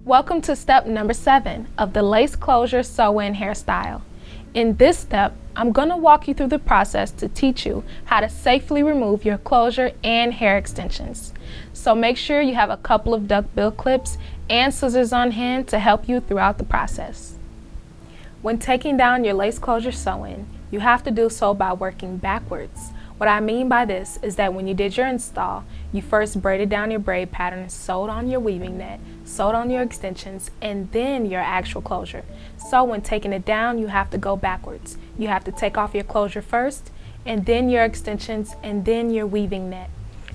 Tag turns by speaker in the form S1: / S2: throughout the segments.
S1: Welcome to step number 7 of the lace closure sew-in hairstyle. In this step, I'm going to walk you through the process to teach you how to safely remove your closure and hair extensions. So make sure you have a couple of duckbill clips and scissors on hand to help you throughout the process. When taking down your lace closure sew-in, you have to do so by working backwards. What I mean by this is that when you did your install, you first braided down your braid pattern, sewed on your weaving net, sewed on your extensions, and then your actual closure. So when taking it down, you have to go backwards. You have to take off your closure first, and then your extensions, and then your weaving net.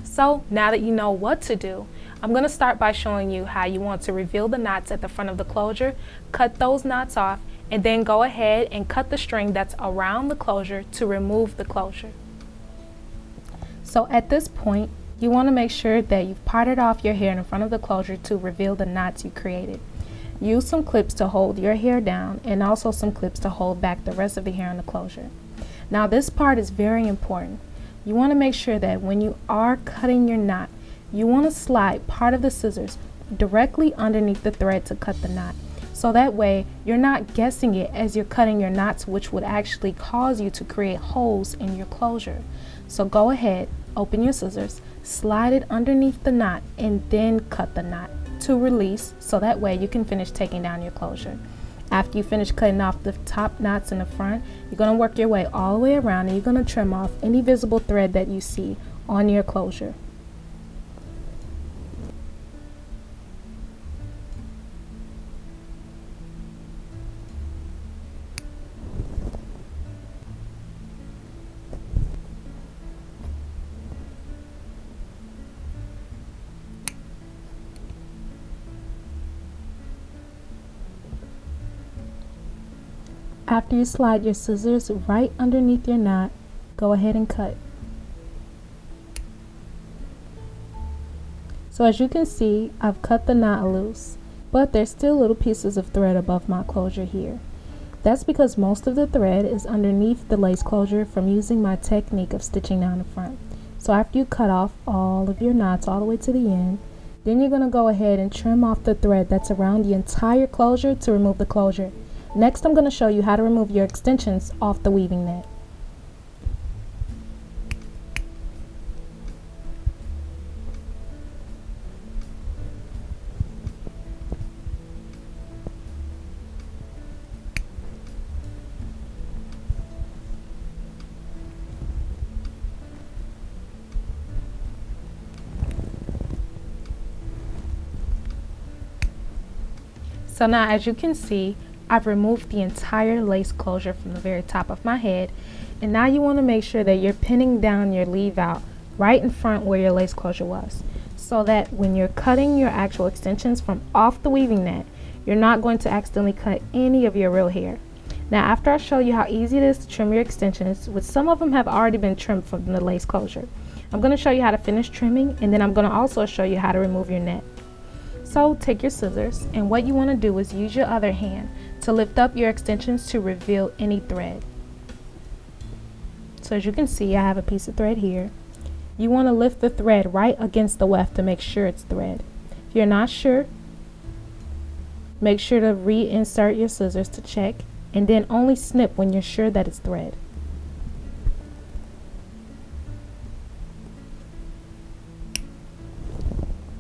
S1: So now that you know what to do, I'm going to start by showing you how you want to reveal the knots at the front of the closure, cut those knots off, and then go ahead and cut the string that's around the closure to remove the closure. So at this point, you want to make sure that you've parted off your hair in front of the closure to reveal the knots you created. Use some clips to hold your hair down and also some clips to hold back the rest of the hair in the closure. Now this part is very important. You want to make sure that when you are cutting your knot, you want to slide part of the scissors directly underneath the thread to cut the knot. So that way you're not guessing it as you're cutting your knots, which would actually cause you to create holes in your closure. So go ahead, open your scissors, slide it underneath the knot, and then cut the knot to release, so that way you can finish taking down your closure. After you finish cutting off the top knots in the front, you're going to work your way all the way around and you're going to trim off any visible thread that you see on your closure. After you slide your scissors right underneath your knot, go ahead and cut. So as you can see, I've cut the knot loose, but there's still little pieces of thread above my closure here. That's because most of the thread is underneath the lace closure from using my technique of stitching down the front. So after you cut off all of your knots all the way to the end, then you're going to go ahead and trim off the thread that's around the entire closure to remove the closure. Next, I'm going to show you how to remove your extensions off the weaving net. So now, as you can see, I've removed the entire lace closure from the very top of my head, and now you want to make sure that you're pinning down your leave out right in front where your lace closure was, so that when you're cutting your actual extensions from off the weaving net, you're not going to accidentally cut any of your real hair. Now after I show you how easy it is to trim your extensions, which some of them have already been trimmed from the lace closure, I'm going to show you how to finish trimming, and then I'm going to also show you how to remove your net. So take your scissors, and what you want to do is use your other hand to lift up your extensions to reveal any thread. So as you can see, I have a piece of thread here. You want to lift the thread right against the weft to make sure it's thread. If you're not sure, make sure to reinsert your scissors to check, and then only snip when you're sure that it's thread.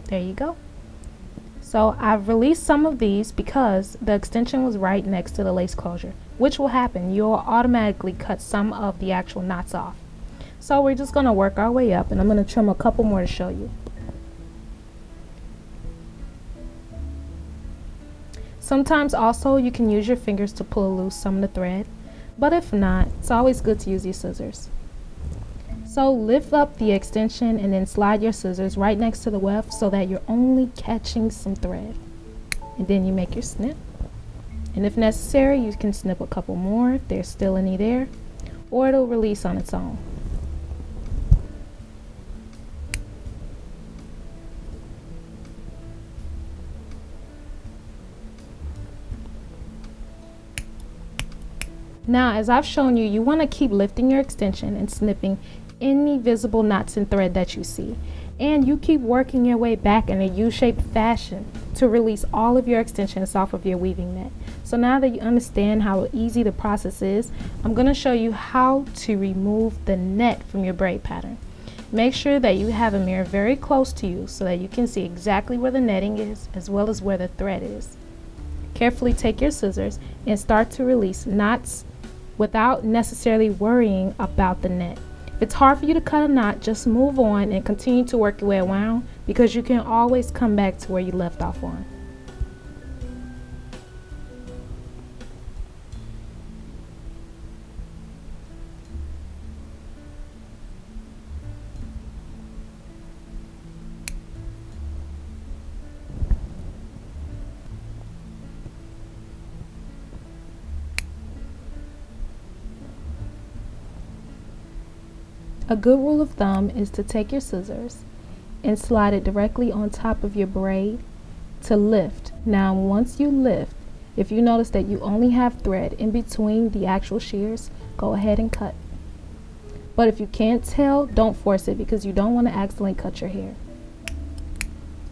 S1: There you go. So I've released some of these because the extension was right next to the lace closure, which will happen. You'll automatically cut some of the actual knots off. So we're just going to work our way up, and I'm going to trim a couple more to show you. Sometimes also you can use your fingers to pull loose some of the thread, but if not, it's always good to use your scissors. So lift up the extension and then slide your scissors right next to the weft so that you're only catching some thread. And then you make your snip. And if necessary, you can snip a couple more if there's still any there, or it'll release on its own. Now, as I've shown you, you want to keep lifting your extension and snipping any visible knots and thread that you see. And you keep working your way back in a U-shaped fashion to release all of your extensions off of your weaving net. So now that you understand how easy the process is, I'm going to show you how to remove the net from your braid pattern. Make sure that you have a mirror very close to you so that you can see exactly where the netting is as well as where the thread is. Carefully take your scissors and start to release knots without necessarily worrying about the net. If it's hard for you to cut a knot, just move on and continue to work your way around, because you can always come back to where you left off on. A good rule of thumb is to take your scissors and slide it directly on top of your braid to lift. Now once you lift, if you notice that you only have thread in between the actual shears, go ahead and cut. But if you can't tell, don't force it, because you don't want to accidentally cut your hair.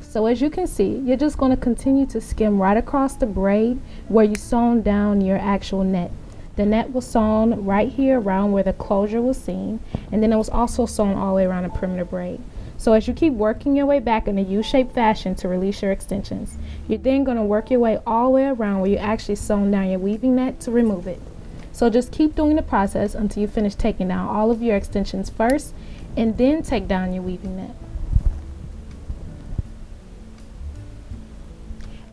S1: So as you can see, you're just going to continue to skim right across the braid where you sewn down your actual net. The net was sewn right here around where the closure was seen, and then it was also sewn all the way around the perimeter braid. So as you keep working your way back in a U-shaped fashion to release your extensions, you're then going to work your way all the way around where you actually sewn down your weaving net to remove it. So just keep doing the process until you finish taking down all of your extensions first, and then take down your weaving net.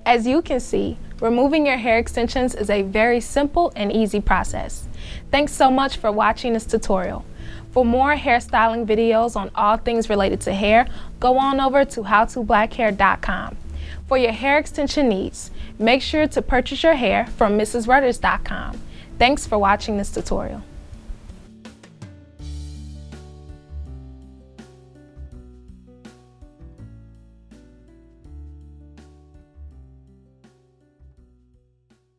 S1: As you can see, removing your hair extensions is a very simple and easy process. Thanks so much for watching this tutorial. For more hairstyling videos on all things related to hair, go on over to howtoblackhair.com. For your hair extension needs, make sure to purchase your hair from mrsrutters.com. Thanks for watching this tutorial.